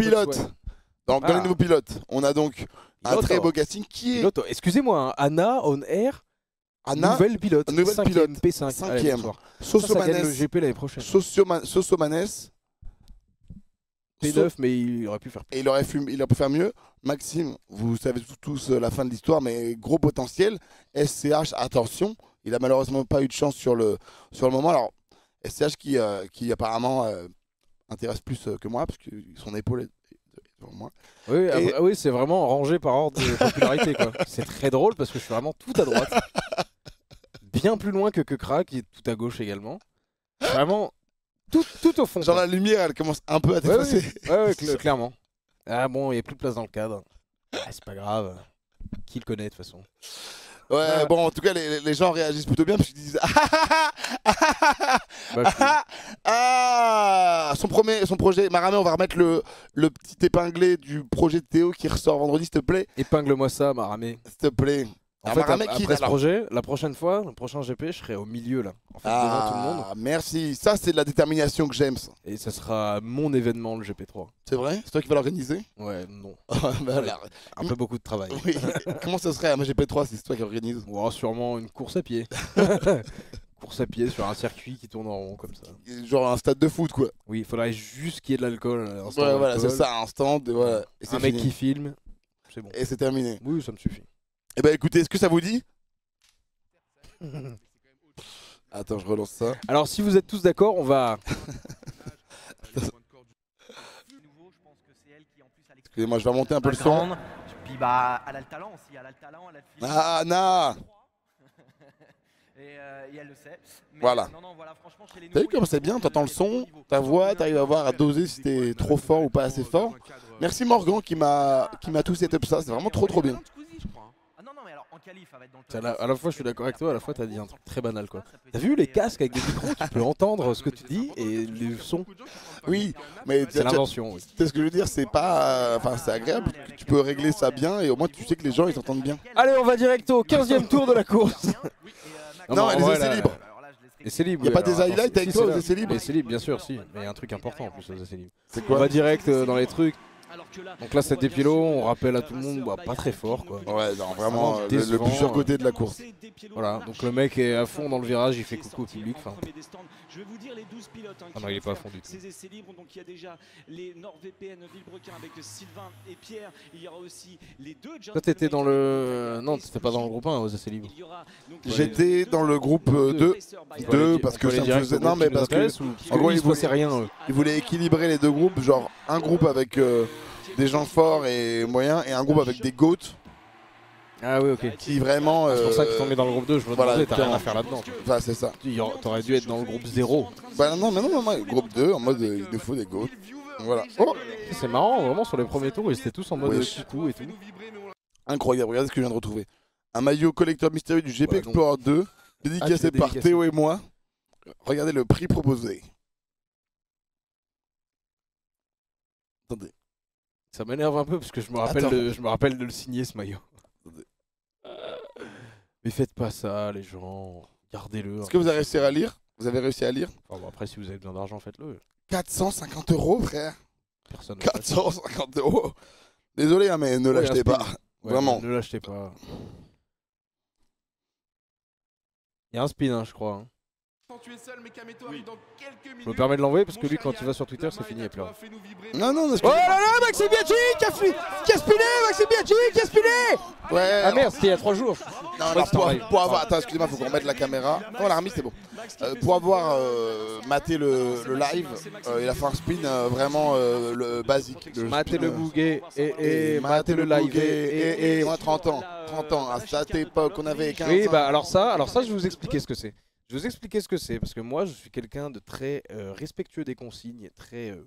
pilotes. Ouais. Donc dans les nouveaux pilotes, on a donc un Pilote, très beau alors. casting qui est Pilote, excusez-moi, hein, Anna on air, Anna, nouvelle pilote, nouvelle 5e, pilote, P5. Allez, 5e. bonsoir. Ça gagne le Sosomanes, GP l'année prochaine. Sosomanes, P9, mais il aurait pu faire plus. et il aurait pu faire mieux. Maxime, vous savez tous la fin de l'histoire, mais gros potentiel. SCH, attention, il a malheureusement pas eu de chance sur le moment. Alors SCH qui apparemment intéresse plus que moi, parce que son épaule est devant moi. Oui, Et- oui c'est vraiment rangé par ordre de popularité, quoi. C'est très drôle parce que je suis vraiment tout à droite. Bien plus loin que Kra, qui est tout à gauche également. Vraiment tout au fond. Genre quoi. la lumière, elle commence un peu à Ouais, t'effacer. ouais, clairement. Ah bon, il n'y a plus de place dans le cadre. Ah, c'est pas grave. Qui le connaît de toute façon. Ouais, Voilà. bon, en tout cas, les gens réagissent plutôt bien parce qu'ils disent Bah, ah, son projet. Maramé, on va remettre le petit épinglé du projet de Théo qui ressort vendredi, s'il te plaît. épingle-moi ça, Maramé. S'il te plaît. En Alors, fait, Maramé qui après ce alors projet, la prochaine fois, le prochain GP, je serai au milieu là. En fait, devant tout le monde. Merci. Ça, c'est de la détermination que j'aime. Ça. Et ça sera mon événement, le GP3. C'est vrai? C'est toi qui vas l'organiser? Ouais, non. Bah, alors, Un peu beaucoup de travail. oui. Comment ça serait? Moi, GP3, c'est toi qui organise. Ou alors sûrement une course à pied. Course à pied sur un circuit qui tourne en rond comme ça. Genre un stade de foot, quoi. Oui, il faudrait juste qu'il y ait de l'alcool. un stand Ouais, voilà, d'alcool, c'est ça, un stand. Voilà. Et c'est Un mec fini. qui filme. C'est bon. Et c'est terminé. Oui, ça me suffit. Eh ben, écoutez, est-ce que ça vous dit? Attends, je relance ça. Alors, si vous êtes tous d'accord, on va. Excusez-moi, je vais remonter un peu le son. Puis bah, elle a le talent aussi, elle a le talent, elle a le physique. Ah, Anna! Et elle le sait. Mais Voilà. non, voilà, franchement, chez les T'as vu nouveaux, comme il c'est faut bien, que t'entends le les son, gros niveaux. ta voix, t'arrives à voir, à doser si t'es trop fort ou pas assez fort. Merci Morgan qui m'a tout setup ça, c'est vraiment trop bien. Ah non, mais alors en qualif, elle va être dans le À top. la fois, je suis d'accord avec toi, à la fois, t'as dit un truc très banal, quoi. T'as vu les casques avec des micros, tu peux entendre ce que tu dis et les sons. Oui, mais C'est l'invention, oui. tu sais ce que je veux dire, c'est pas. Enfin, c'est agréable, tu peux régler ça bien et au moins tu sais que les gens ils s'entendent bien. Allez, on va direct au 15e tour de la course. Non, mais les en vrai, essais là, libres. Et c'est libre. Y a oui, pas des alors, highlights attends, avec si, toi c'est aux là. essais libres? Les essais libres, bien sûr, si. Mais il y a un truc important en plus aux essais libres. C'est On quoi? va direct dans les trucs. Donc là, cette dépilo, on rappelle à tout le monde, bah, pas très fort, quoi. Ouais, non, vraiment le décevant, plus surcoté de la course. Voilà, donc le mec est à fond dans le virage, il fait coucou au public. Enfin, Je vais vous dire les 12 pilotes ah non, il est pas à fond du tout. ces essais libres. Donc il y a déjà les NordVPN Villebrequin avec Sylvain et Pierre. Il y aura aussi les deux. Toi, t'étais dans le. Non, t'étais pas dans le groupe 1 aux essais libres. J'étais dans le groupe 2. Deux, parce que ça me faisait. Non, mais parce que. En gros, ils voulaient- se rien. eux. Ils voulaient équilibrer les deux groupes, genre un groupe avec des gens forts et moyens et un groupe avec des goats Ah oui, ok. qui vraiment. C'est pour ça qu'ils t'ont mis dans le groupe 2, je me voilà, demandais, t'as rien clairement. à faire là-dedans. Enfin, c'est ça. T'aurais dû être dans le groupe 0. Bah non, mais non, groupe 2 en mode il nous faut des goats. Voilà. Oh, C'est marrant, vraiment, sur les premiers tours, ils étaient tous en mode Wesh. coucou et tout. incroyable, regardez ce que je viens de retrouver. Un maillot collecteur mystérieux du GP Ouais, donc- Explorer 2, dédicacé tu l'as par dédicacé. Théo et moi. Regardez le prix proposé. Attendez. Ça m'énerve un peu parce que je me rappelle, Attends. je me rappelle de le signer ce maillot. Attendez. Mais faites pas ça, les gens. Gardez-le. Est-ce que vous avez réussi à lire? Vous avez réussi à lire? Enfin, bon, après, si vous avez besoin d'argent, faites-le. 450 €, frère. Personne ne l'achète. 450 €. Désolé, hein, mais ne Ouais, l'achetez un spin. pas. Ouais, Vraiment. Ne l'achetez pas. Il y a un spin, hein, je crois. hein. Je me permets de l'envoyer parce que lui, quand il va sur Twitter, c'est fini, il pleure. Non, non, Oh là là, Maxime Biaggi qui a spiné, Maxime Biaggi qui a spiné. Ouais. Ah merde, c'était il y a 3 jours. Non, Ouais, alors c'est pareil. pour avoir. Attends, excusez-moi, faut qu'on remette la caméra. Non, on l'a remis, c'est bon. Pour avoir maté le live, il a fait un spin vraiment le basique. Matez le bouguet et matez le live. Et moi, 30 ans. 30 ans. À cette époque, on avait 15 Oui, ans. bah alors ça, je vais vous expliquer ce que c'est. Je vais vous expliquer ce que c'est parce que moi, je suis quelqu'un de très respectueux des consignes, et très.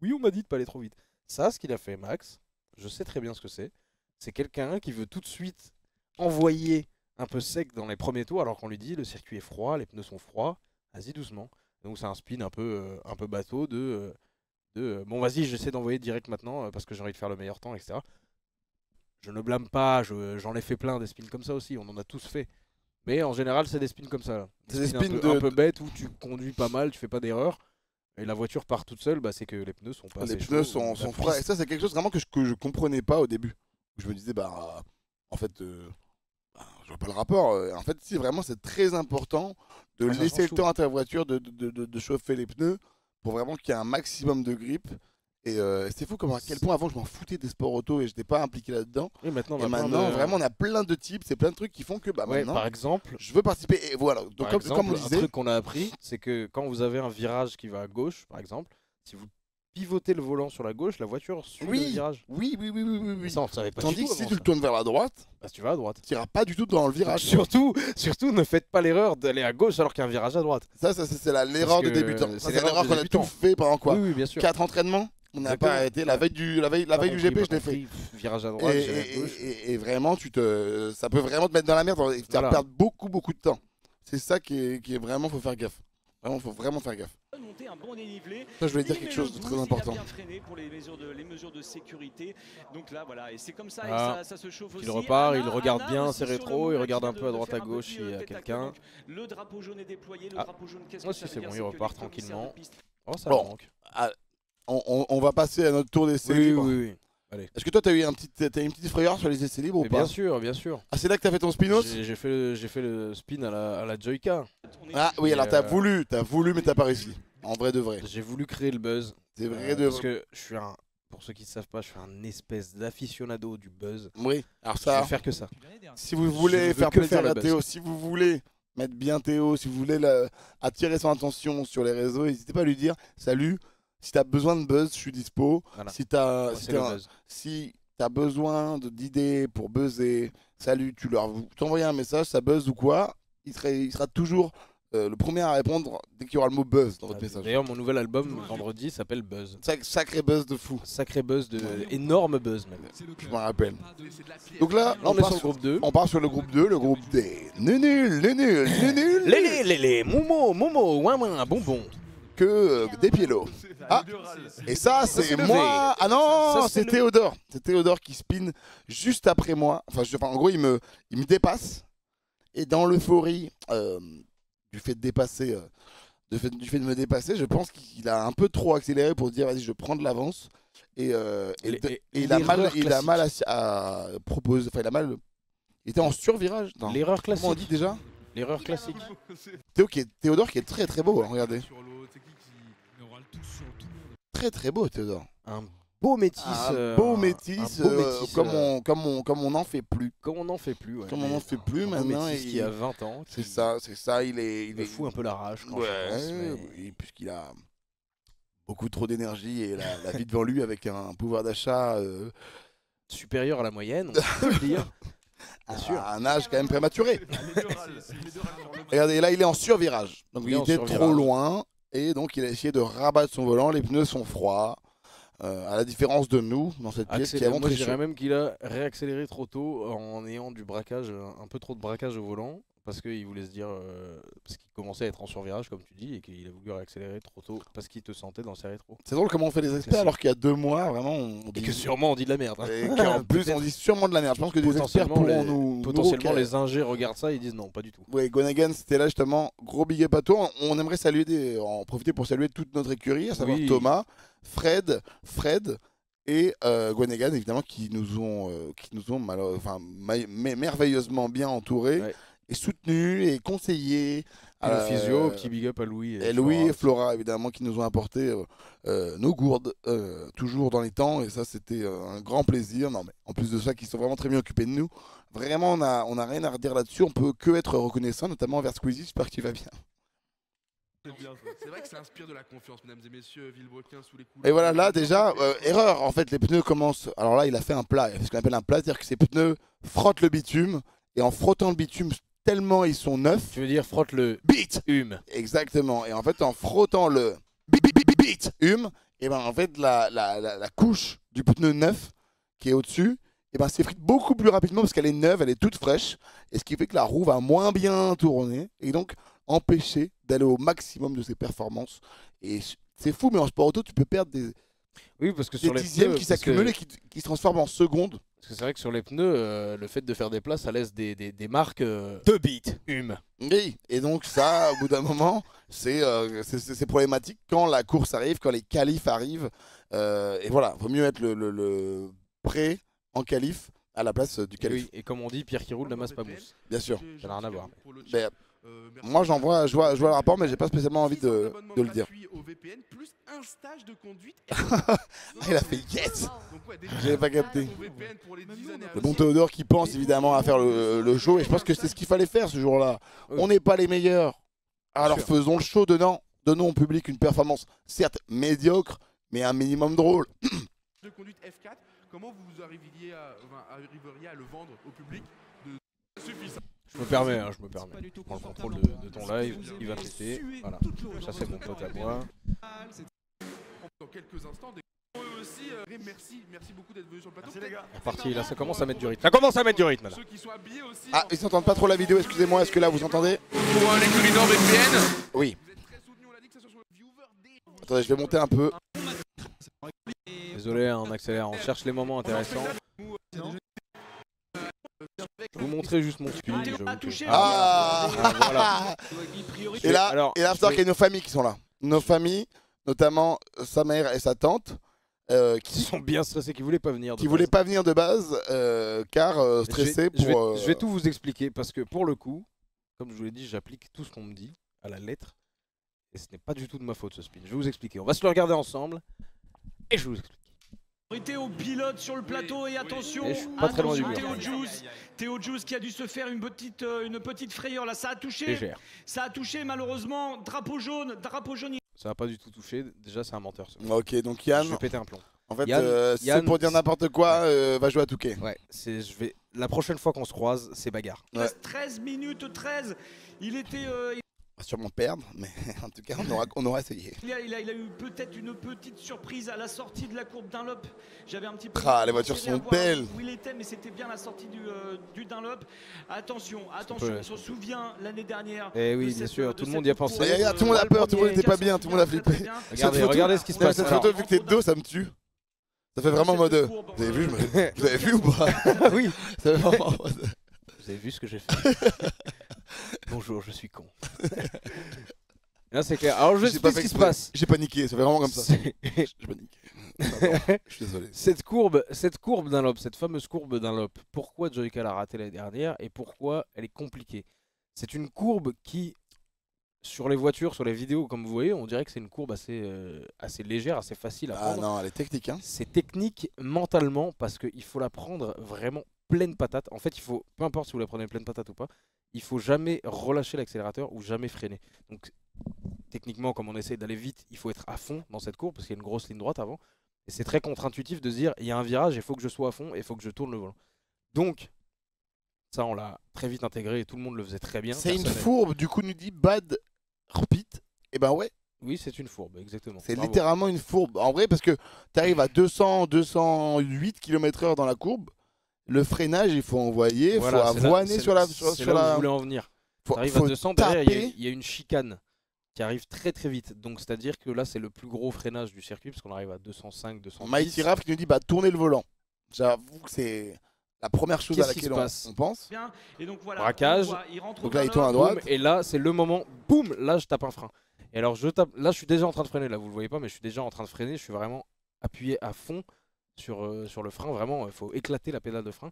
Oui, on m'a dit de pas aller trop vite. Ça, ce qu'il a fait, Max, je sais très bien ce que c'est. C'est quelqu'un qui veut tout de suite envoyer un peu sec dans les premiers tours, alors qu'on lui dit le circuit est froid, les pneus sont froids, vas-y doucement. Donc c'est un spin un peu bateau de bon vas-y, j'essaie d'envoyer direct maintenant parce que j'ai envie de faire le meilleur temps, etc. Je ne blâme pas, j'en ai fait plein des spins comme ça aussi, on en a tous fait. Mais en général, c'est des spins comme ça. Là. C'est des spins spins un peu de- bêtes où tu conduis pas mal, tu fais pas d'erreur. et la voiture part toute seule, bah, c'est que les pneus sont pas Les assez pneus chauds, sont la frais. Et piste- ça, c'est quelque chose vraiment que je comprenais pas au début. Je me disais, bah, en fait, je vois pas le rapport. En fait, si vraiment, c'est très important de Ah, ça laisser change le tout. temps à ta voiture de chauffer les pneus pour vraiment qu'il y ait un maximum de grip. Et c'est fou comment à quel point avant je m'en foutais des sports auto et je n'étais pas impliqué là-dedans. Oui, maintenant, on Et a plein maintenant, de... vraiment, on a plein de types, c'est plein de trucs qui font que bah, Ouais, maintenant, par exemple, je veux participer. Et voilà. Donc, par comme exemple, on un disait, truc qu'on a appris, c'est que quand vous avez un virage qui va à gauche, par exemple, si vous pivotez le volant sur la gauche, la voiture suit le oui, virage. oui, oui, oui, oui, oui, Et oui. ça, on savait pas Tandis du que tout si avant tu le ça. tournes vers la droite, Bah, tu vas à droite. tu n'iras pas du tout dans le Donc, virage. surtout, ne faites pas l'erreur d'aller à gauche alors qu'il y a un virage à droite. Ça, c'est l'erreur que des débutants. c'est Ça, c'est l'erreur l'erreur des qu'on a débutants. tout fait pendant quoi Oui, oui, bien sûr. 4 entraînements. On n'a Exactement. pas arrêté. La veille du GP, je l'ai fait. Virage à droite, virage à gauche. Et vraiment, ça peut vraiment te mettre dans la merde et te faire Voilà. perdre beaucoup, beaucoup de temps. C'est ça qui est vraiment, faut faire gaffe. Vraiment, faut vraiment faire gaffe. Monter un bon dénivelé. Ça, je voulais dire Il quelque met chose le de boost, très important. Il a bien freiné pour les mesures de sécurité. Donc là, voilà, et c'est comme ça, Ah. et ça se chauffe aussi. Il repart, il Anna regarde bien aussi ses sur le rétros, move, il qui regarde vient un peu à droite faire à gauche petit, s'il y a tête à quelqu'un. queue. Donc, le drapeau jaune est déployé. Le Ah. drapeau jaune, qu'est-ce Moi que ça aussi, veut c'est bon, dire? il C'est que repart les commissaires tranquillement. de piste- Oh, ça Bon. manque. On va passer à notre tour d'essai Oui, libre. oui, oui. Allez. Est-ce que toi, t'as une petite frayeur sur les essais libres ou Mais pas bien sûr, bien sûr. Ah, c'est là que t'as fait ton spinos. J'ai fait le spin à la Joyka. Ah oui, Et, alors t'as voulu, mais t'as pas réussi. En vrai de vrai. J'ai voulu créer le buzz. C'est vrai de Parce que je suis pour ceux qui ne savent pas, je suis un espèce d'aficionado du buzz. Oui, alors Je ça, vais faire que ça. si vous Je voulez veux faire que plaisir faire le à buzz. Théo, si vous voulez mettre bien Théo, si vous voulez attirer son attention sur les réseaux, n'hésitez pas à lui dire salut. Si t'as besoin de buzz, je suis dispo. Voilà. Si t'as Moi, si c'est t'as le un- buzz. si t'as besoin d'idées pour buzzer, salut, tu leur t'envoies un message, ça buzz ou quoi, il sera toujours le premier à répondre dès qu'il y aura le mot buzz dans votre message. D'ailleurs, mon nouvel album, vendredi, s'appelle Buzz. Sacré buzz de fou, Sacré buzz, énorme buzz même. je me rappelle. Donc là, Là, on est part sur le groupe 2. on part sur le groupe 2, le groupe des nuls, Les, momo, ouin, ouin, bonbon. que des pielos. Ah, et ça, c'est c'est levé. moi. Ah non, Ça, c'est c'est le- Théodore. C'est Théodore qui spin juste après moi. Enfin, en gros, il me dépasse. Et dans l'euphorie du fait de dépasser, du fait de me dépasser, je pense qu'il a un peu trop accéléré pour se dire, vas-y, je prends de l'avance. Et il a mal à proposer. Enfin, il était en survirage. Non. L'erreur Comment on dit classique. déjà L'erreur classique. Théodore qui est très très beau, hein, regardez. Très très beau, Théodore. Un beau métis. Un beau métis, un beau métis, comme on n'en fait plus. Comme on n'en fait plus. Ouais. Comme on n'en fait plus Un beau maintenant. métis qui a 20 ans. C'est ça, il me fout un peu la rage quand je pense, Ouais, mais- oui, puisqu'il a beaucoup trop d'énergie et la vie devant lui avec un pouvoir d'achat supérieur à la moyenne, on peut le dire. Bien sûr. à un âge quand même prématuré. Regardez, là il est en survirage. Donc Il il est en était survirage. trop loin et donc il a essayé de rabattre son volant. Les pneus sont froids. À la différence de nous dans cette pièce qui avons Moi, très je dirais chaud. même qu'il a réaccéléré trop tôt en ayant du braquage, un peu trop de braquage au volant, parce qu'il voulait se dire, parce qu'il commençait à être en survirage, comme tu dis, et qu'il a voulu réaccélérer trop tôt, parce qu'il te sentait dans ses rétros. C'est drôle comment on fait des experts C'est- alors qu'il y a 2 mois, vraiment, on Et dit... que sûrement on dit de la merde. hein. Et qu'en plus, on dit sûrement de la merde. Je pense que des experts pourront nous... Potentiellement, nous- les ingés regardent ça et ils disent non, pas du tout. Oui, Gonagan, c'était là justement. Gros big up à toi. On aimerait en profiter pour saluer toute notre écurie, à savoir Oui. Thomas, Fred et Gonagan, évidemment, qui nous ont merveilleusement bien entourés Ouais. et soutenus et conseillés. Et le physio, petit big up à Louis. Et Louis et Flora, évidemment, qui nous ont apporté nos gourdes, toujours dans les temps. Et ça, c'était un grand plaisir. Non, mais en plus de ça, qui sont vraiment très bien occupés de nous. Vraiment, on a rien à redire là-dessus. On peut que être reconnaissant, notamment envers Squeezie. J'espère qu'il va bien. C'est bien ça. C'est vrai que ça inspire de la confiance, mesdames et messieurs. Villebrequin sous les coups. Et voilà, là, déjà, erreur. En fait, les pneus commencent. Alors là, il a fait un plat. Ce qu'on appelle un plat, c'est-à-dire que ses pneus frottent le bitume. Et en frottant le bitume, tellement ils sont neufs. Tu veux dire frotte le Bit Exactement. Et en fait, en frottant le bitume, et ben en fait, la couche du pneu neuf qui est au-dessus, et ben s'effrite beaucoup plus rapidement parce qu'elle est neuve, elle est toute fraîche. Et ce qui fait que la roue va moins bien tourner. Et donc, empêcher d'aller au maximum de ses performances. Et c'est fou, mais en sport auto, tu peux perdre Oui, parce que Des sur les dixièmes pneus, qui parce que- s'accumulent et qui se transforment en secondes. Parce que c'est vrai que sur les pneus, le fait de faire des plats, ça laisse des marques de bits. Oui, et donc ça, au bout d'un moment, c'est problématique quand la course arrive, quand les qualifs arrivent. Et voilà, vaut mieux être le pré en qualif à la place du Et, qualif, oui, et comme on dit, Pierre qui roule ne masse pas mousse. bien sûr. J'ai Ça n'a rien à voir. pour le chat. Mais, Merci. moi, je vois le rapport, mais j'ai pas spécialement envie 6 ans de d'abonnement le dire. gratuit au VPN, plus un stage de conduite. Il a fait yes. Donc, ouais, déjà, J'avais pas capté. ton VPN pour les 10 années à Le bon venir. Théodore qui pense évidemment à faire le show, et je pense que c'est ce qu'il fallait faire ce jour-là. Oui. On n'est pas les meilleurs, alors sûr. faisons le show dedans. Donnons au public une performance, certes médiocre, mais un minimum drôle. De conduite F4, comment vous arriveriez à le vendre au public de suffisant. Je me permets, je me permets. Je prends le contrôle de ton live, il va péter. Voilà. Ça, c'est mon pote à moi. Dans quelques instants, eux aussi, merci beaucoup d'être venus sur le plateau. Merci les gars. C'est reparti, là, ça commence à mettre du rythme. Ça commence à mettre du rythme, là. Ceux qui sont habillés aussi. Ah, ils s'entendent pas trop la vidéo, excusez-moi, est-ce que là vous entendez? Pour l'écurie NordVPN. Oui. Vous êtes très soutenus, on l'a dit que ce soit sur le viewer des. Attendez, je vais monter un peu. Désolé, on accélère, on cherche les moments intéressants. Je vais vous montrer juste mon speed. je vous touche. Ah Voilà. Et là, Alors, et là, je vais- il y a nos familles qui sont là. Nos familles, notamment sa mère et sa tante, Ils qui sont bien stressés, qui voulaient pas venir. de voulaient base. pas venir de base, car stressés je vais, pour... je vais tout vous expliquer parce que pour le coup, comme je vous l'ai dit, j'applique tout ce qu'on me dit à la lettre. Et ce n'est pas du tout de ma faute ce spin. Je vais vous expliquer. On va se le regarder ensemble. Et je vous explique. Priorité au pilote sur le plateau et attention, Et je suis pas très loin du attention, mur. Théo Juice qui a dû se faire une petite frayeur là, ça a touché, Légère. malheureusement, drapeau jaune, Ça va pas du tout toucher. Déjà, c'est un menteur. Ce mec. Ok, donc Yann, Je vais péter un plomb. en fait, Yann- c'est pour dire n'importe quoi, va jouer à Touquet. Ouais, la prochaine fois qu'on se croise, c'est bagarre. Ouais. 13 minutes 13, il était, On va sûrement perdre, mais en tout cas, on aura essayé. il a eu peut-être une petite surprise à la sortie de la courbe Dunlop. J'avais un petit peu. Ah, les voitures essayé sont de voir belles. Où il était, mais c'était bien la sortie du Dunlop. Attention, peu- on se souvient l'année dernière. Eh oui, de bien cette- sûr, de tout le cette monde y a course. pensé. Regarde, tout le monde a peur, tout le monde n'était pas bien, tout le monde a flippé. Regardez, photo- regardez ce qui se Non, passe. cette Alors, photo, vu que t'es de dos, ça me tue. Ça fait vraiment mode. Vous avez vu, vous avez vu ou pas? oui. Ça fait vraiment en mode- Vous avez vu ce que j'ai fait? Bonjour, je suis con. Là, c'est clair. Alors, je J'ai sais pas pas ce fait qui se exprès. passe. J'ai paniqué, c'est vraiment comme ça. C'est- Je panique. Pardon, je suis désolé. cette courbe d'un lobe, cette fameuse courbe d'un lobe, pourquoi Joyka l'a ratée l'année dernière et pourquoi elle est compliquée? C'est une courbe qui, sur les voitures, sur les vidéos, comme vous voyez, on dirait que c'est une courbe assez légère, assez facile à Ah prendre. non, elle est technique, hein. C'est technique mentalement parce qu'il faut la prendre vraiment pleine patate. En fait, il faut, peu importe si vous la prenez pleine patate ou pas, il faut jamais relâcher l'accélérateur ou jamais freiner. Donc, techniquement, comme on essaye d'aller vite, il faut être à fond dans cette courbe parce qu'il y a une grosse ligne droite avant. Et c'est très contre-intuitif de se dire, il y a un virage, il faut que je sois à fond et il faut que je tourne le volant. Donc, ça, on l'a très vite intégré et tout le monde le faisait très bien. C'est une Personne n'a- fourbe, du coup, nous dit Bad Repeat. Et ben ouais, Oui, c'est une fourbe, exactement. c'est Bravo. littéralement une fourbe. En vrai, parce que t'arrives à 208 km/h dans la courbe, le freinage, il faut envoyer, il Voilà, faut c'est là- avoiner c'est- sur la. c'est Sur là où je la... voulais en venir. faut, T'arrives faut à 200, derrière, taper. il y a une chicane qui arrive très très vite. Donc c'est-à-dire que là, c'est le plus gros freinage du circuit, parce qu'on arrive à 205, 210. Mighty Raff qui nous dit bah tournez le volant. J'avoue que c'est la première chose à Qu'est-ce qui laquelle se passe on pense. Bien. Et donc voilà. Braquage. on voit, il rentre Donc au là, il tourne à Dunlop. droite. Boum, et là, c'est le moment, boum, là, je tape un frein. Et alors, je tape, là, je suis déjà en train de freiner. Là, vous le voyez pas, mais je suis déjà en train de freiner. Je suis vraiment appuyé à fond sur le frein. Vraiment, il faut éclater la pédale de frein.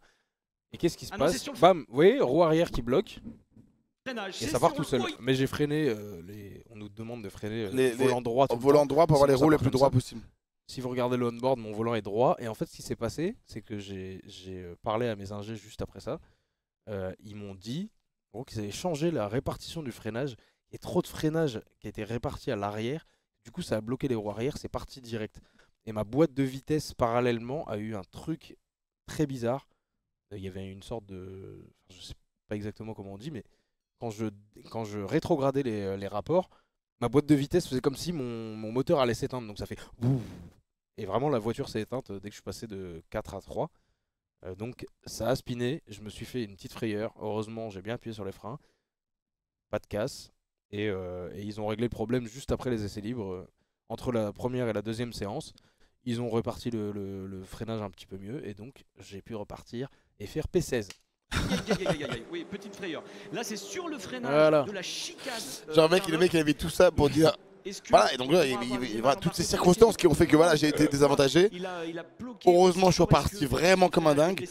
Et qu'est-ce qui se Ah non, c'est passe? sur le- Bam, vous voyez, roue arrière qui bloque. Freinage, Et c'est ça part sur tout seul. le- Mais j'ai freiné, on nous demande de freiner Les- volant droit. tout Au le volant temps. droit pour avoir les Sinon, ça roues les part plus comme droits ça. possible. Si vous regardez le on-board, mon volant est droit. Et en fait, ce qui s'est passé, c'est que j'ai parlé à mes ingés juste après ça. Ils m'ont dit en gros, qu'ils avaient changé la répartition du freinage. Il y a trop de freinage qui a été réparti à l'arrière. Du coup, ça a bloqué les roues arrière. C'est parti direct. Et ma boîte de vitesse, parallèlement, a eu un truc très bizarre. Il y avait une sorte de... enfin, je sais pas exactement comment on dit, mais quand je rétrogradais les rapports, ma boîte de vitesse faisait comme si mon moteur allait s'éteindre. Donc ça fait... Ouh. Et vraiment, la voiture s'est éteinte dès que je suis passé de 4 à 3. Donc ça a spiné. Je me suis fait une petite frayeur. Heureusement, j'ai bien appuyé sur les freins. Pas de casse. Et ils ont réglé le problème juste après les essais libres. Entre la première et la deuxième séance. Ils ont reparti le freinage un petit peu mieux et donc j'ai pu repartir et faire P16. Oui, petite frayeur. Là, c'est sur le freinage Voilà. de la chicane. Genre le mec il avait tout ça pour dire voilà, et donc là il y a toutes ces circonstances qui ont fait que voilà j'ai été désavantagé. Heureusement je suis reparti vraiment comme un dingue.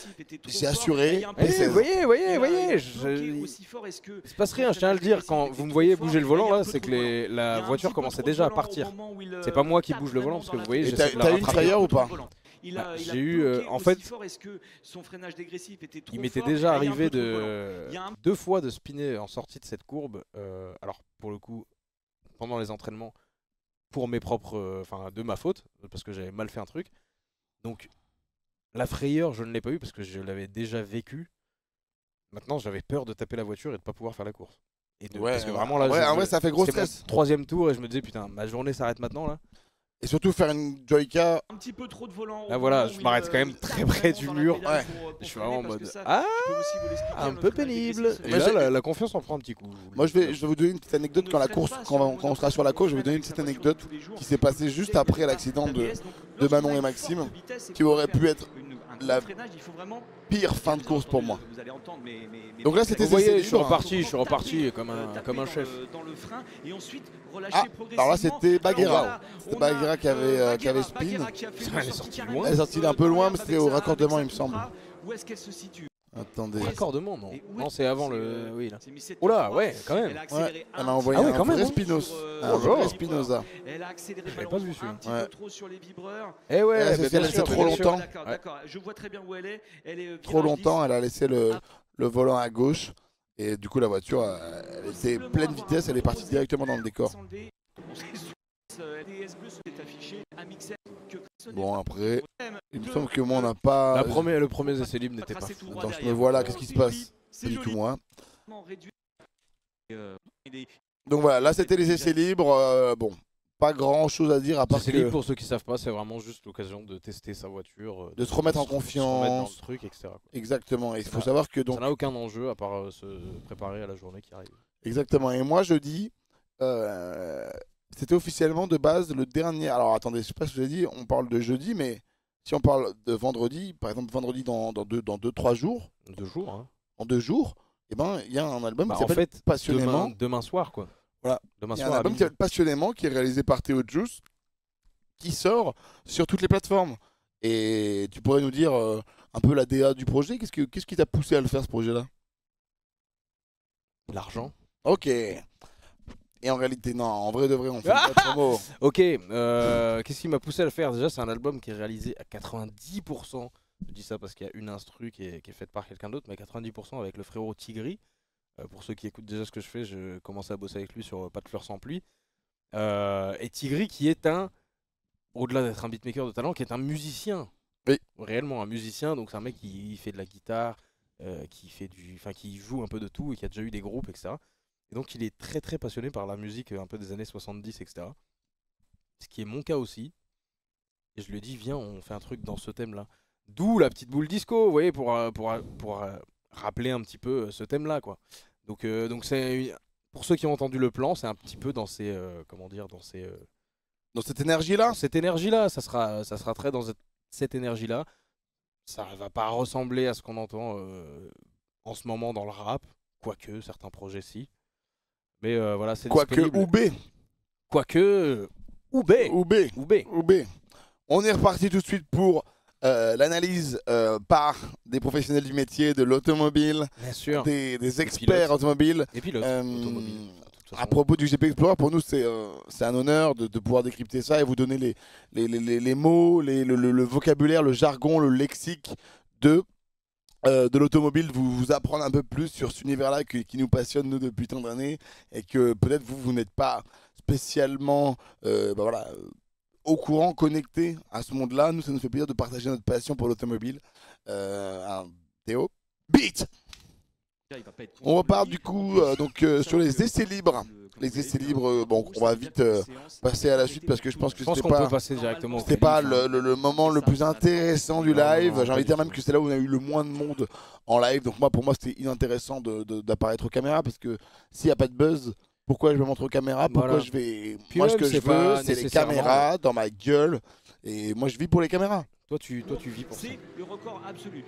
J'ai assuré. Vous voyez, il se passe rien, je tiens à le dire, quand vous me voyez bouger le volant là, c'est que la voiture commençait déjà à partir. C'est pas moi qui bouge le volant parce que vous voyez, Et j'essaie de la t'as eu une rattraper. frayeur ou pas? J'ai eu, en fait, il m'était déjà arrivé deux fois de spinner en sortie de cette courbe. Alors pour le coup, pendant les entraînements, pour mes propres, enfin de ma faute, parce que j'avais mal fait un truc. Donc la frayeur, je ne l'ai pas eu parce que je l'avais déjà vécu. Maintenant, j'avais peur de taper la voiture et de pas pouvoir faire la course. Et parce que vraiment là, en vrai ça fait gros c'était stress. mon 3e tour et je me disais putain, ma journée s'arrête maintenant là. Et surtout faire une Joyka. Un petit peu trop de volant. Là voilà, je m'arrête quand même très près du mur. Ouais. Je suis vraiment en mode un un peu pénible. Et là, la confiance en prend un petit coup. Moi je vais vous donner une petite anecdote quand on sera sur la course, je vais vous donner une petite anecdote qui s'est passée juste après l'accident de Manon et Maxime, qui aurait pu être la pire fin de course pour moi. Donc là c'était Vous voyez, essais libres, je suis reparti comme un chef. Ah, alors là c'était Baguera. C'était Baguera qui avait spin. Elle est sortie loin. Elle est sortie un peu loin mais c'était au raccordement il me semble. Où est-ce qu'elle se situe? Attendez. Raccordement, non. Non, c'est avant le. Oui, là. Oula, ouais, quand même. Ouais, elle a envoyé Ah ouais, un quand vrai même. Spinos. Un Oh, vrai genre. Spinoza. Elle a accéléré J'avais pas vu malheureusement un petit celui-là. peu trop sur les vibreurs. Eh ouais, Elle s'est bien laissée sûr, trop bien sûr. longtemps. D'accord, d'accord. Je vois très bien où elle est. Elle est Trop virage longtemps, 10. elle a laissé le volant à gauche. Et du coup la voiture, elle était pleine vitesse, elle est partie directement dans le décor. Bon après, il me semble que moi on n'a pas... Le premier essai libre n'était pas fou. Attends, je me vois là, qu'est-ce qui se passe? Pas du tout moi. Donc voilà, là c'était les essais libres. Bon, pas grand chose à dire à part Essai que libre, pour ceux qui savent pas, c'est vraiment juste l'occasion de tester sa voiture. de se remettre en se remettre dans confiance. le truc, etc. quoi. Exactement, et il faut savoir que donc... Ça n'a aucun enjeu à part se préparer à la journée qui arrive. Exactement, et moi je dis... c'était officiellement de base le dernier... Alors attendez, je sais pas si je l'ai dit, on parle de jeudi, mais si on parle de vendredi, par exemple vendredi dans 2-3 jours, 2 jours, hein. en 2 jours, eh ben, il y a un album qui En s'appelle fait, Passionnément. demain soir, quoi. Voilà. Demain Il y a un soir, à album qui minuit. s'appelle Passionnément qui est réalisé par Théo Juice qui sort sur toutes les plateformes. Et tu pourrais nous dire un peu la DA du projet, qu'est-ce qui t'a poussé à le faire ce projet-là? L'argent. Ok. Et en réalité, non, en vrai de vrai, on fait pas de promo. Ok, qu'est-ce qui m'a poussé à le faire? Déjà, c'est un album qui est réalisé à 90%. Je dis ça parce qu'il y a une instru qui est faite par quelqu'un d'autre, mais à 90% avec le frérot Tigri. Pour ceux qui écoutent déjà ce que je fais, je commençais à bosser avec lui sur Pas de fleurs sans pluie. Et Tigri qui est au-delà d'être un beatmaker de talent, qui est un musicien. Oui. Réellement un musicien, donc c'est un mec qui fait de la guitare, qui joue un peu de tout et qui a déjà eu des groupes, etc. Et donc il est très très passionné par la musique un peu des années 70, etc. Ce qui est mon cas aussi. Et je lui ai dit, viens, on fait un truc dans ce thème-là. D'où la petite boule disco, vous voyez, pour rappeler un petit peu ce thème-là, quoi. Donc c'est pour ceux qui ont entendu le plan, c'est un petit peu dans ces Dans cette énergie-là, dans cette énergie-là, ça sera très dans cette énergie-là. Ça va pas ressembler à ce qu'on entend en ce moment dans le rap, quoique certains projets si. Mais voilà, c'est quoique disponible. Oubé. Quoique Oubé. Oubé. Oubé. Oubé. On est reparti tout de suite pour l'analyse par des professionnels du métier, de l'automobile, Bien sûr. des experts pilotes. automobiles. Et pilote automobile. De toute façon. À propos du GP Explorer, pour nous, c'est un honneur de pouvoir décrypter ça et vous donner les mots, le vocabulaire, le jargon, le lexique de l'automobile, vous apprendre un peu plus sur cet univers-là qui nous passionne, nous, depuis tant d'années, et que peut-être vous n'êtes pas spécialement au courant, connecté à ce monde-là. Nous, ça nous fait plaisir de partager notre passion pour l'automobile. Théo, beat! On repart du coup sur les essais libres. Les essais libres, bon, on va vite passer à la suite parce que je pense que Je pense c'était qu'on peut pas, passer directement au c'était qualif, pas hein. le moment le plus intéressant du live. non, J'ai envie de dire même que c'est là où on a eu le moins de monde en live. Donc pour moi, c'était inintéressant d'apparaître aux caméras parce que s'il n'y a pas de buzz, Pourquoi je me montre aux caméras? Pourquoi Voilà. je vais... Puis Moi, ce même, que je c'est pas veux, c'est les nécessairement- caméras dans ma gueule. Et moi, je vis pour les caméras. Toi, tu vis pour ça. C'est le record absolu.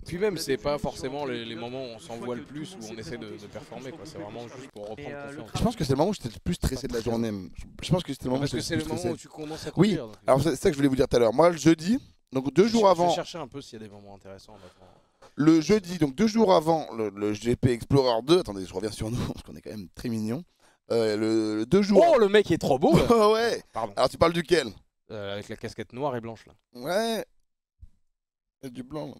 Puis même, c'est pas forcément les moments où on s'envoie le plus, où on essaie de performer, quoi. C'est vraiment juste pour reprendre confiance. Je pense que c'est le moment où j'étais le plus stressé de la journée. Je pense que c'était le moment où Parce que j'étais c'est le le plus moment stressé. où tu commences à Oui, conduire. donc, alors c'est ça que je voulais vous dire tout à l'heure. Moi, le jeudi, donc 2 jours Je vais avant, chercher un peu s'il y a des moments intéressants. le jeudi, donc 2 jours avant le GP Explorer 2, attendez, je reviens sur nous, parce qu'on est quand même très mignons. Le 2 jours... Oh, le mec est trop beau là. Oh ouais. Pardon. Alors tu parles duquel? Avec la casquette noire et blanche là. Ouais. Il y a du blanc là.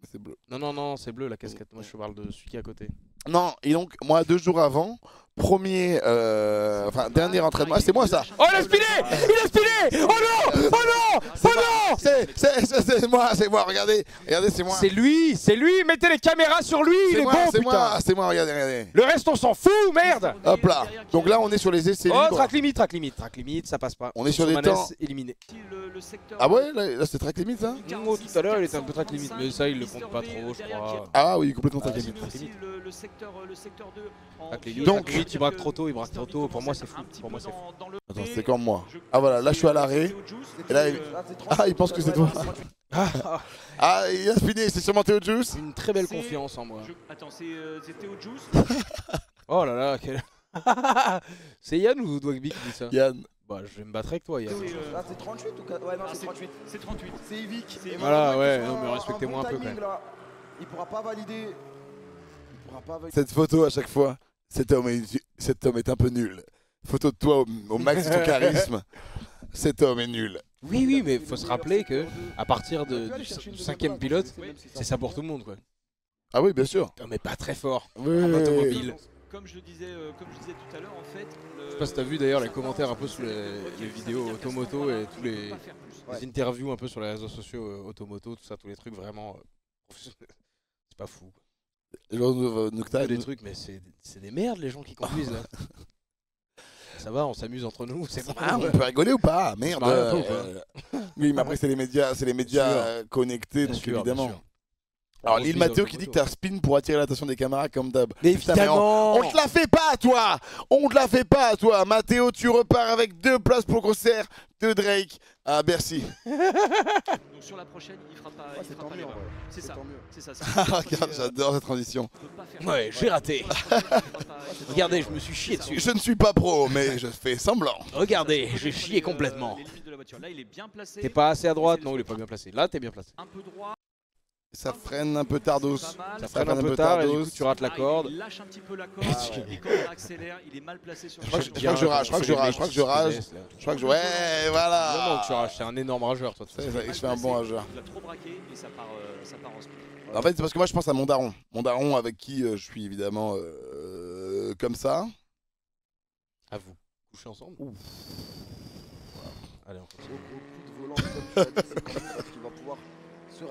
Mais c'est bleu. Non, c'est bleu la casquette. Moi je parle de celui qui est à côté. Non, et donc moi 2 jours avant, dernier entraînement. Ah, c'est moi ça. Oh, il a spiné. Il a spiné. Oh non. Oh non. Oh non. C'est moi, regardez, c'est moi. C'est lui. Mettez les caméras sur lui. Il est bon, putain. C'est moi, regardez. Le reste on s'en fout, merde. Hop là. Donc là on est sur les essais Oh, libres. track limite, ça passe pas. On est sur des Manès temps. éliminé. Ah ouais, là c'est track limite ça. Oh, tout à l'heure il était un peu track limite, mais ça il le compte pas trop, je crois. Ah oui, complètement track limite. Le secteur 2 Track limite, Donc- track limite, il braque trop tôt, Pour moi c'est fou. Attends, c'est comme moi. Ah voilà, là je suis à l'arrêt. Et là, il pense que c'est toi. Ah, il a spiné, c'est sûrement Théo Juice. Une très belle confiance en moi. Attends, c'est Théo Juice. Oh là là, quel... C'est Yann ou Dwagby qui dit ça? Yann. Bah je vais me battre avec toi Yann. Là c'est 38 ou quoi? Ouais non c'est 38. C'est 38. C'est Evic. Et Voilà, malheureusement, ouais, il faut non, mais respectez-moi un peu, timing, quand même. là. Il pourra pas valider. Cette photo à chaque fois, cet homme est un peu nul. Photo de toi au max de ton charisme. Cet homme est nul. Oui, mais faut se rappeler que à partir du 5ème pilote, c'est ça pour tout le monde quoi. Ah oui, bien sûr. Non, mais pas très fort. Oui, En automobile. Comme je le disais tout à l'heure, en fait. Je sais pas si t'as vu d'ailleurs les commentaires un peu sous les vidéos automoto et tous les interviews un peu sur les réseaux sociaux automoto, tout ça, tous les trucs vraiment professionnels. C'est pas fou. Nocta, Des trucs, mais c'est des merdes les gens qui conduisent là. Ça va, on s'amuse entre nous, c'est bon. Ah, on peut rigoler ou pas? Merde. marrer un peu ou pas Oui, mais après c'est les médias connectés, Bien donc sûr, évidemment. bien sûr. Alors On Lil se Mathéo mise qui en dit que photo. t'as spin pour attirer l'attention des caméras comme d'hab. Mais Putain, mais évidemment. on te la fait pas toi. On te la fait pas toi. Mathéo, tu repars avec 2 places pour le concert de Drake à Bercy. Donc sur la prochaine, il fera pas. Ouais, il c'est fera tant pas mieux. l'erreur. C'est ça. Tant mieux. C'est ça. Regarde, j'adore cette transition. Ouais, j'ai raté. Regardez, je me suis chié dessus. Je ne suis pas pro, mais je fais semblant. Regardez, j'ai chié complètement. Les limites de la voiture. Là, il est bien placé. T'es pas assez à droite, non, il est pas bien placé. Là, t'es bien placé. Un peu droit. Ça freine un peu tardos. C'est pas mal. Ça freine un peu tard et du coup tu rates la corde. Il lâche un petit peu la corde. Et quand il accélère, il est mal placé sur crois la que je rage, je crois que je rage. Je crois que je... Ouais, Non, voilà. tu rages, c'est un énorme rageur toi. C'est ça, je fais un bon rageur. Il a trop braqué et ça part en speed. En fait, c'est parce que moi je pense à mon daron. Mon daron avec qui je suis évidemment comme ça. À vous. Coucher ensemble. Allez, on continue. Au coup de volant comme tu as dit, c'est cool parce qu'il va pouvoir se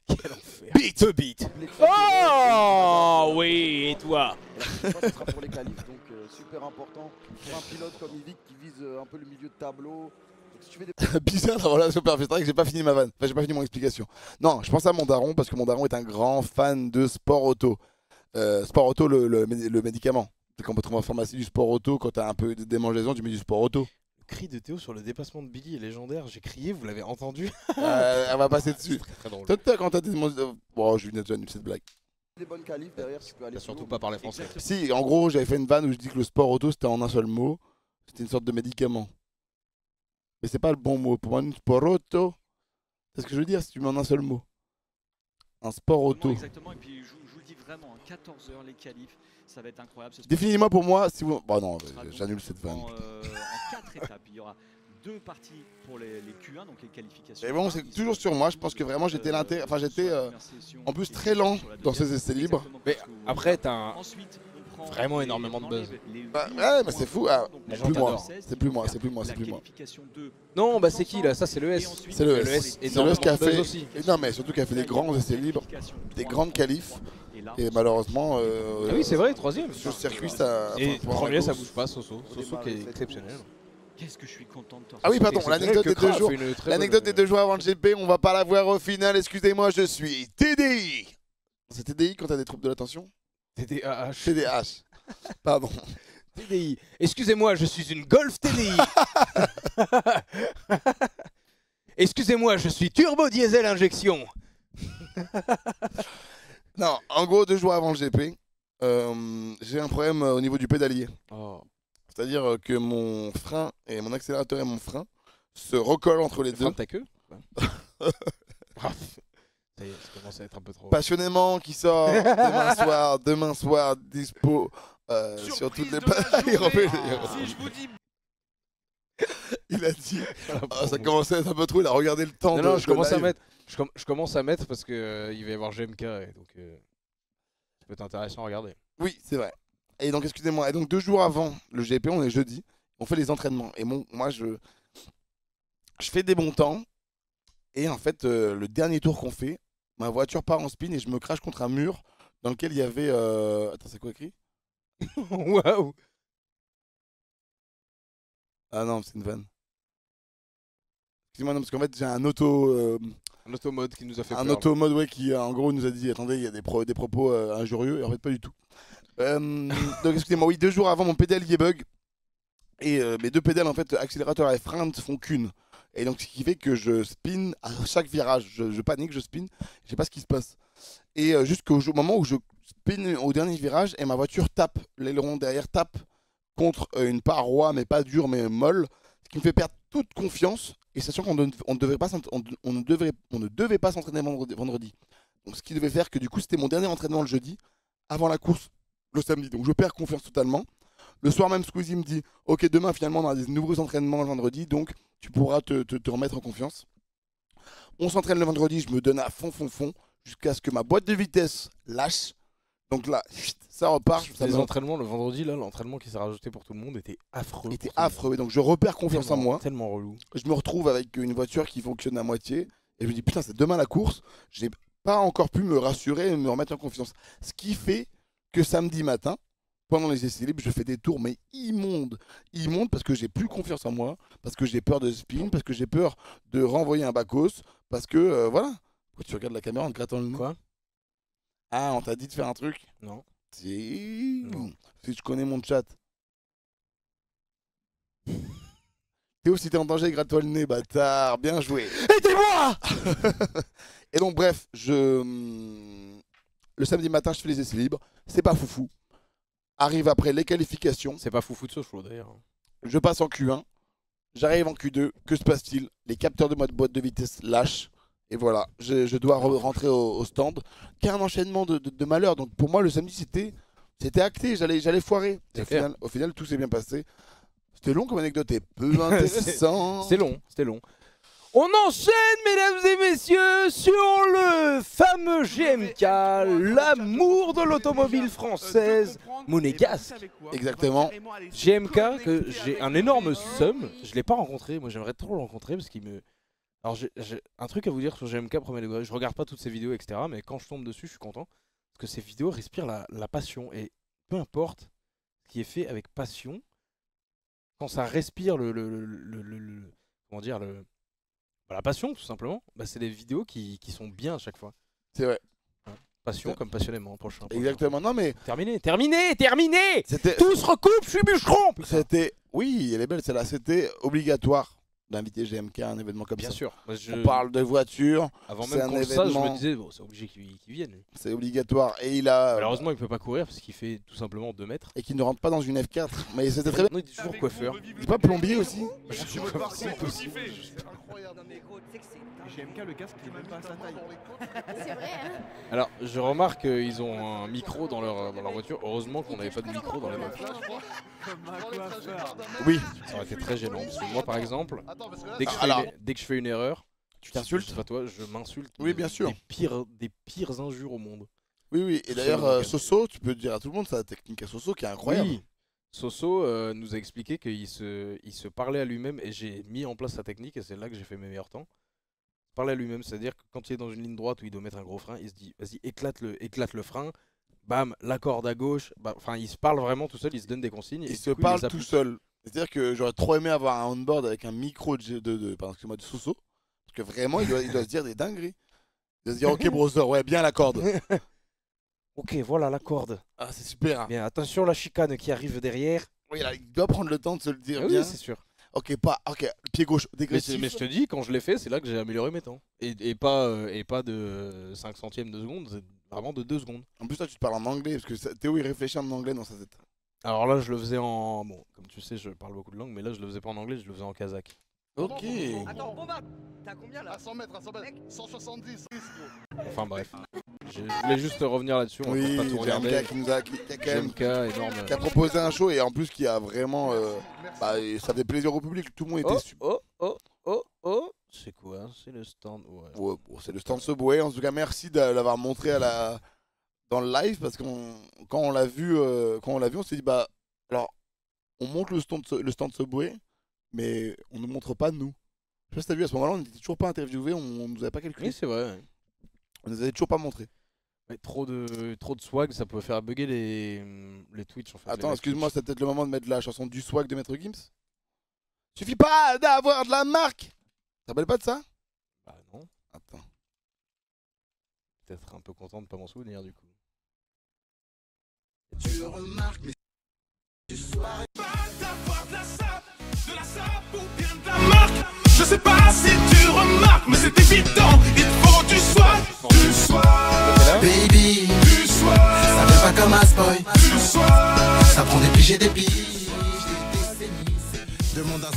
Quel enfer. Beat. rappeler. Oh oui, et toi? Ça sera pour les qualifs, donc super important pour un pilote comme Evic qui vise un peu le milieu de tableau. Donc si tu fais des Bizarre la relation perfecte. C'est vrai que j'ai pas fini ma vanne. Enfin, j'ai pas fini mon explication. Non, je pense à mon daron parce que mon daron est un grand fan de sport auto. Sport auto, le médicament. C'est qu'on peut trouver en pharmacie du sport auto quand t'as un peu de démangeaison, tu mets du sport auto. Le cri de Théo sur le dépassement de Billy est légendaire. J'ai crié, vous l'avez entendu? Elle va passer dessus. Très très drôle. Toi, quand t'as des bon, je suis déjà nul cette blague. bonnes qualifs derrière, tu peux aller T'as plus surtout loin. pas parlé français. Si, en gros, j'avais fait une vanne où je dis que le sport auto c'était en un seul mot. C'était une sorte de médicament. Mais c'est pas le bon mot. Pour moi, un sport auto, c'est ce que je veux dire si tu mets en un seul mot. Un sport auto. Exactement, et puis je vous le dis vraiment, 14h les qualifs, ça va être incroyable. Ce Définis-moi pour moi si vous. Bah non, sera donc j'annule cette vanne. en 4 étapes. Il y aura 2 parties pour les Q1, donc les qualifications. Mais bon, c'est toujours sur moi. Je pense que vraiment j'étais en plus très lent dans ces essais libres. Mais après, t'as un... Ensuite, on prend Vraiment énormément de buzz. Bah, ouais, mais c'est fou. Ah, Les gens plus moi. t'adorent. C'est plus moi. C'est plus moi. C'est plus moi. Non, bah c'est qui là? Ça c'est le S. C'est le Le S. S, C'est le énormément S qui a de buzz fait. aussi. Et non, mais surtout qui a fait des grands essais libres, des grandes qualifs. Et malheureusement. Ah oui, c'est vrai, troisième. Sur le circuit, ça. Et enfin, pour premier, la ça course. bouge pas, Soso. Soso qui est exceptionnel. Qu'est-ce que je suis content de toi. Ah oui, pardon, l'anecdote des 2 jours. L'anecdote L'anecdote des 2 jours avant le GP, on va pas la voir au final. Excusez-moi, je suis TDI. C'est TDI quand t'as des troubles de l'attention? TDAH. TDH. Pardon. TDI. Excusez-moi, je suis une Golf TDI. Excusez-moi, je suis turbo diesel injection. Non, en gros, 2 jours avant le GP, j'ai un problème au niveau du pédalier. Oh. C'est-à-dire que mon frein et mon accélérateur et mon frein se recollent entre les Le deux. frein de ta queue. Ah, ça y est, ça commence à être un peu trop. Passionnément qui sort demain soir, dispo sur toutes les il refait- Si je vous dis il a dit ça commençait à être un peu trop, il a regardé le temps. Non, de, je de commence à live. mettre. Je commence à mettre parce que il va y avoir GMK et donc ça peut être intéressant à regarder. Oui, c'est vrai. Et donc, excusez-moi. Et donc, 2 jours avant le GP, on est jeudi, on fait les entraînements. Et moi, je fais des bons temps. Et en fait, le dernier tour qu'on fait, ma voiture part en spin et je me crache contre un mur dans lequel il y avait. Attends, c'est quoi écrit? Waouh. Ah non, c'est une vanne. Excusez-moi, non, parce qu'en fait, j'ai un auto. Un automode qui nous a fait Un peur. automode, ouais, qui en gros nous a dit attendez, il y a des propos injurieux. Et en fait, pas du tout. Donc, excusez-moi, oui, 2 jours avant, mon pédalier bug. Et mes 2 pédales, en fait, accélérateur et frein ne font qu'une. Et donc, ce qui fait que je spin à chaque virage. Je panique, je spin. Je sais pas ce qui se passe. Et jusqu'au moment où je spin au dernier virage et ma voiture tape, l'aileron derrière tape contre une paroi, mais pas dure, mais molle. Ce qui me fait perdre toute confiance. Et sachant qu'on ne devait pas s'entraîner vendredi. Donc, ce qui devait faire que du coup, c'était mon dernier entraînement le jeudi, avant la course le samedi. Donc, je perds confiance totalement. Le soir même, Squeezie me dit ok, demain finalement on a des nouveaux entraînements le vendredi, donc tu pourras te remettre en confiance. On s'entraîne le vendredi, je me donne à fond, jusqu'à ce que ma boîte de vitesse lâche. Donc là, ça repart. Ça Les entraînements le vendredi, là, l'entraînement qui s'est rajouté pour tout le monde était affreux. était affreux. Et donc je repère confiance en moi. Tellement relou. Je me retrouve avec une voiture qui fonctionne à moitié. Et je me dis putain, c'est demain la course. J'ai pas encore pu me rassurer et me remettre en confiance. Ce qui fait que samedi matin, pendant les essais libres, je fais des tours mais immondes parce que j'ai plus confiance en moi, parce que j'ai peur de spin, parce que j'ai peur de renvoyer un bacos, parce que voilà. Pourquoi tu regardes la caméra en te grattant le nez? Quoi? Ah, on t'a dit de faire un truc? Non. Si. Non. Si tu connais mon chat. Théo, si t'es en danger, gratte-toi le nez, bâtard. Bien joué. Aidez-moi. Et donc, bref, le samedi matin, je fais les essais libres. C'est pas foufou. Arrive après les qualifications. C'est pas foufou de Sochaux d'ailleurs. Je passe en Q1. J'arrive en Q2. Que se passe-t-il? Les capteurs de boîte de vitesse lâchent. Et voilà, je dois rentrer au stand. Qui a un enchaînement de malheurs. Donc pour moi, le samedi, c'était acté. J'allais foirer. Et au final, tout s'est bien passé. C'était long comme anecdote et peu intéressant. C'était long, c'était long. On enchaîne, mesdames et messieurs, sur le fameux GMK, l'amour de l'automobile française monégasque. Exactement. GMK, que j'ai un énorme seum. Je l'ai pas rencontré. Moi, j'aimerais trop le rencontrer parce qu'il me. Alors, j'ai un truc à vous dire sur GMK, premier degré. Je regarde pas toutes ces vidéos, etc. Mais quand je tombe dessus, je suis content. Parce que ces vidéos respirent la passion. Et peu importe ce qui est fait avec passion, quand ça respire comment dire, la passion, tout simplement, bah, c'est des vidéos qui sont bien à chaque fois. C'est vrai. Passion comme passionnément, prochain. Exactement. Non, mais. Terminé. C'était. Tout se recoupe, je suis bûcheron. C'était. Oui, elle est belle celle-là. C'était obligatoire d'inviter GMK à un événement comme Bien ça. sûr. Moi, On parle de voitures. Avant c'est même un qu'on le sache, je événement. me disais, bon, c'est obligé qu'il vienne. Lui. C'est obligatoire. Et il a. Malheureusement, il peut pas courir parce qu'il fait tout simplement 2 mètres. Et qu'il ne rentre pas dans une F4. Mais c'était très bien. Non, il dit toujours coiffeur. C'est pas plombier aussi? Je veux voir c'est possible. GMK, le casque, il est même pas à sa taille. C'est vrai, hein. Alors, je remarque qu'ils ont un micro dans leur voiture. Heureusement qu'on n'avait pas de micro dans les meufs. Oui. Ça aurait été très gênant. Parce que moi, par exemple, dès que je fais une erreur, Tu t'insultes? Pas toi, je m'insulte. Oui, bien sûr. Des pires injures au monde. Oui, oui. Et d'ailleurs, Soso, tu peux dire à tout le monde sa technique à Soso qui est incroyable. Oui. Soso nous a expliqué qu'il se parlait à lui-même et j'ai mis en place sa technique et c'est là que j'ai fait mes meilleurs temps. Parler à lui-même, c'est-à-dire que quand il est dans une ligne droite où il doit mettre un gros frein, il se dit vas-y éclate le frein, bam, la corde à gauche, enfin il se parle vraiment tout seul, il se donne des consignes. Il se parle tout seul. C'est-à-dire que j'aurais trop aimé avoir un onboard avec un micro de Soso, parce que vraiment il doit se dire des dingueries. Il doit se dire ok brother, ouais bien la corde. Ok, voilà la corde. Ah, c'est super. Bien, attention la chicane qui arrive derrière. Oui, là, il doit prendre le temps de se le dire Ah bien. oui, c'est sûr. Ok, pas. Ok, pied gauche, Mais, dégressif. mais je te dis, quand je l'ai fait, c'est là que j'ai amélioré mes temps. Et pas de 5 centièmes de seconde, c'est vraiment de 2 secondes. En plus, toi, tu te parles en anglais, parce que Théo, il réfléchit en anglais dans sa tête. Alors là, je le faisais en... Bon, comme tu sais, je parle beaucoup de langues, mais là, je le faisais pas en anglais, je le faisais en kazakh. Ok. Attends, Bomba, t'as combien là? À 100 mètres, 170. Enfin bref. Je voulais juste revenir là-dessus, on Oui, va pas tout regarder. JMK qui nous a, qui a quand même JMK, énorme. qui a proposé un show et en plus qui a vraiment. Bah, ça fait plaisir au public, tout le monde était super. Oh. C'est quoi? C'est le stand. Ouais. Ouais, bon, c'est le stand Subway. En tout cas, merci de l'avoir montré dans le live parce qu'on quand on l'a vu, on s'est dit bah alors on montre le stand Subway, mais on ne montre pas nous. Je sais pas si t'as vu à ce moment-là, on n'était toujours pas interviewé, on nous avait pas calculé. Oui, c'est vrai. Ouais. On nous avait toujours pas montré. Ouais, trop de swag, ça peut faire bugger les Twitch en fait. Attends, excuse-moi, c'est peut-être le moment de mettre la chanson du swag de Maître Gims. Suffit pas d'avoir de la marque. Tu te rappelles pas de ça? Bah non. Attends. Peut-être un peu content de pas m'en souvenir du coup. Tu remarques, mais tu sois pas d'avoir de la sape ou bien de la marque. Je sais pas si tu remarques, mais c'est évident, il faut du swag. Du swag, baby. Du swag, ça fait pas comme Asboy. Du swag, ça prend des piges et des piges. Demande à...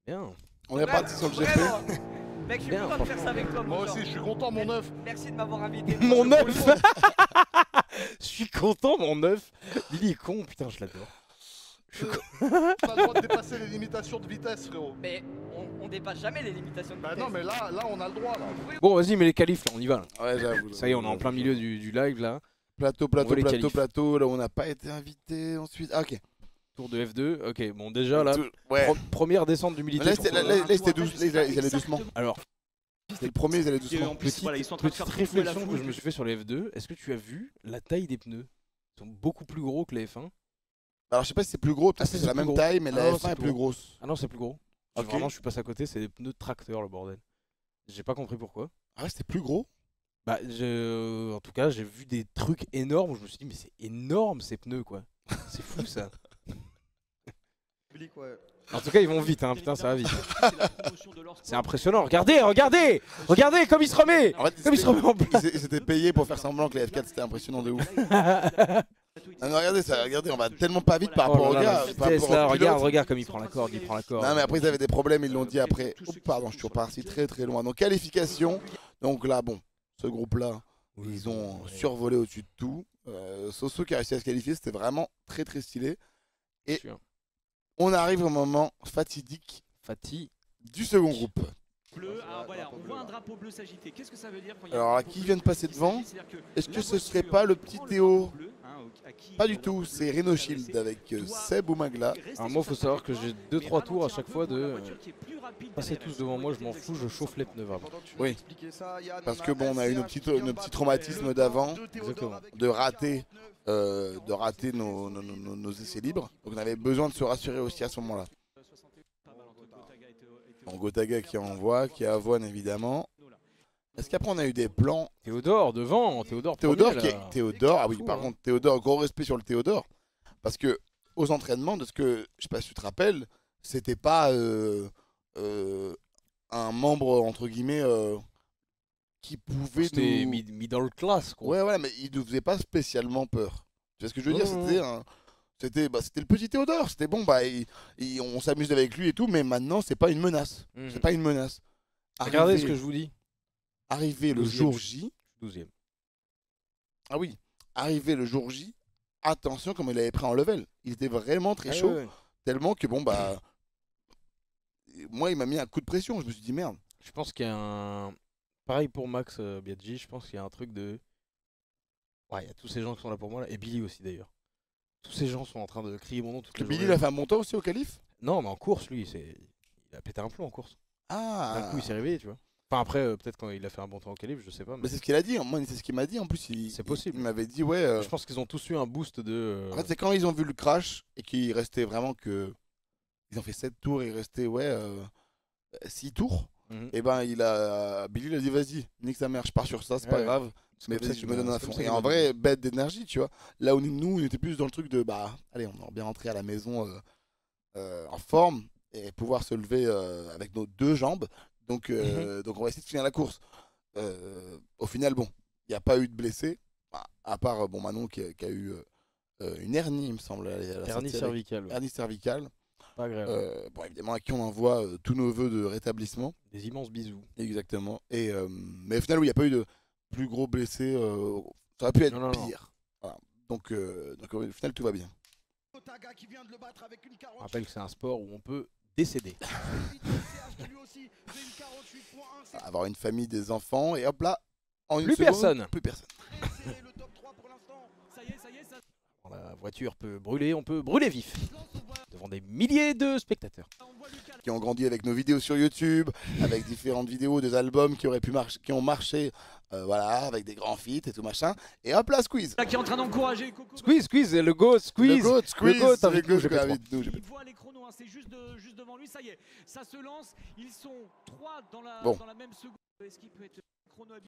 Bien. On est parti sur le GP. Mec, je suis Bien, content de faire ça avec toi. Moi mon aussi, genre. je suis content, mon œuf. Merci de m'avoir invité. Mon Je œuf. roule. Je suis content, mon œuf. Billy est con, putain, je l'adore. T'as le droit de dépasser les limitations de vitesse, frérot. Mais on dépasse jamais les limitations de Bah vitesse. non, mais là, on a le droit, là. Bon, vas-y, mais les qualifs, là, on y va. Là. Ouais, j'avoue. Ça y est, on est en plein milieu du live là. Plateau, On voit les qualifs. là où on n'a pas été invité ensuite. Ah, ok. Tour de F2. Ok, bon, déjà là, Ouais. Première descente d'humilité. Là, sur c'était ce- là, c'était douce, là, ils allaient doucement. Alors, C'était le premier, ils allaient doucement. En plus, petite, voilà, ils sont en train de petite faire secouer la réflexion que foule. je me suis fait sur les F2. Est-ce que tu as vu la taille des pneus? Ils sont beaucoup plus gros que les F1. Alors, je sais pas si c'est plus gros, peut-être que c'est la plus même gros. taille, mais Ah la non, F1 c'est est plus plus gros. grosse. Ah non, c'est plus gros. Ok. Vraiment, je suis passé à côté, c'est des pneus de tracteur le bordel. J'ai pas compris pourquoi. Ah ouais, c'était plus gros? Bah, en tout cas, j'ai vu des trucs énormes où je me suis dit, mais c'est énorme ces pneus quoi. C'est fou ça. Public, ouais. En tout cas, ils vont vite, hein, putain, ça va vite. C'est impressionnant. Regardez, regardez, regardez comme il se remet. En fait, Comme il se remet en place. ils s'étaient payés pour faire semblant que les F4 c'était impressionnant de ouf. Ah non, regardez ça, regardez, on va tellement pas vite par rapport Oh au là là, gars. la par vitesse, rapport là, au pilote. regarde comme il prend la corde, il prend la corde. Non mais après ils avaient des problèmes, ils l'ont dit après. Oups, pardon, je suis reparti très très loin. Donc qualification. Donc là bon, ce groupe là, ils ont survolé au-dessus de tout. Soso qui a réussi à se qualifier, c'était vraiment très très stylé. Et Sûr. on arrive au moment fatidique Fatih. du second groupe. Bleu, alors voilà, on voit un drapeau bleu s'agiter. Qu'est-ce que ça veut dire quand il y a Alors, un à drapeau qui bleu vient de passer devant? C'est-à-dire que Est-ce que la ce serait voiture pas le petit prend Théo? drapeau bleu, hein, à qui Pas du la tout, voiture c'est est Renault traversée Shield avec doit Seb ou Magla. rester Alors sur moi, sa faut savoir que trajectoire, j'ai 2-3 mais tours à ralentir chaque un fois peu pour la de voiture qui est plus rapide passer derrière tous elle. devant moi, je Sur m'en les fous, je chauffe les pneus vraiment. Pendant que tu Oui. nous expliquais ça, Yann, Parce on que bon, on a eu nos LCH petits, qui vient nos de petits battre traumatismes le d'avant, temps Exactement. de rater nos essais libres. Donc on avait besoin de se rassurer aussi à ce moment-là. Donc Gotaga qui envoie, qui avoine évidemment. Est-ce qu'après on a eu des plans? Théodore devant, Théodore Théodore, premier, là. Théodore, ah oui, Fou, par hein. contre, Théodore, gros respect sur le Théodore. Parce que aux entraînements, de ce que, je sais pas si tu te rappelles, c'était pas un membre, entre guillemets, qui pouvait C'était nous... middle class quoi. Ouais, mais il ne faisait pas spécialement peur. Tu vois ce que je veux dire? Non, C'était le petit Théodore. C'était bon, on s'amuse avec lui et tout, mais maintenant, c'est pas une menace. Mhm. C'est pas une menace. Regardez ce que je vous dis. Arrivé le 12e. jour J. 12ème. Ah oui, arrivé le jour J, attention comme il avait pris en level. Il était vraiment très chaud, tellement que bon, bah. Moi, il m'a mis un coup de pression. Je me suis dit merde. Je pense qu'il y a un... Pareil pour Max Biaggi, je pense qu'il y a un truc de... Ouais, il y a tous ces gens qui sont là pour moi, là, et Billy aussi d'ailleurs. Tous ces gens sont en train de crier mon nom toute la Billy, journée. il a fait un bon temps aussi au qualif? Non, mais en course, lui, il a pété un plomb en course. Ah. D'un coup, il s'est réveillé, tu vois. Enfin, après, peut-être quand il a fait un bon temps au qualif, je sais pas. Mais c'est ce qu'il a dit. Moi, c'est ce qu'il m'a dit. En plus, C'est possible. Il m'avait dit, ouais. Je pense qu'ils ont tous eu un boost de... En fait, c'est quand ils ont vu le crash et qu'il restait vraiment que. Ils ont fait 7 tours et il restait, 6 tours. Mhm. Et ben, Billy, il a dit, vas-y, nique sa mère, je pars sur ça, c'est pas Ouais. grave. Mais comme ça vas-y, que je me donne à c'est comme fond. ça Et que en je me vrai, bête d'énergie, tu vois. Là où nous, on était plus dans le truc de bah, allez, on est bien rentré à la maison en forme et pouvoir se lever avec nos 2 jambes. Donc, donc on va essayer de finir la course. Au final, bon, il n'y a pas eu de blessés, à part bon, Manon qui a eu une hernie, il me semble. À la Hernie sortie avec- cervicale. Ouais. Hernie cervicale. Pas agréable. Bon, évidemment, à qui on envoie tous nos voeux de rétablissement. Des immenses bisous. Exactement. Et, mais au final, oui, il n'y a pas eu de plus gros blessés. Ça aurait pu être Non, non, non. pire. Voilà. Donc au final, tout va bien. On rappelle que c'est un sport où on peut décéder. Avoir une famille, des enfants, et hop là, en une Plus seconde, personne. Plus personne. La voiture peut brûler, on peut brûler vif. Devant des milliers de spectateurs. Qui ont grandi avec nos vidéos sur YouTube, avec différentes vidéos des albums qui auraient pu marcher, qui ont marché, voilà, avec des grands feats et tout machin. Et hop là, Squeeze. Là qui est en train d'encourager Coco. Squeeze, squeeze, le go, squeeze. Le goat, Squeeze, le goat, le avec nous, goat, GP3. avec nous, GP3. Il voit les chronos, hein, c'est juste devant lui, ça y est, ça se lance. Ils sont 3 dans la Bon. même seconde. Est-ce qu'il peut être chrono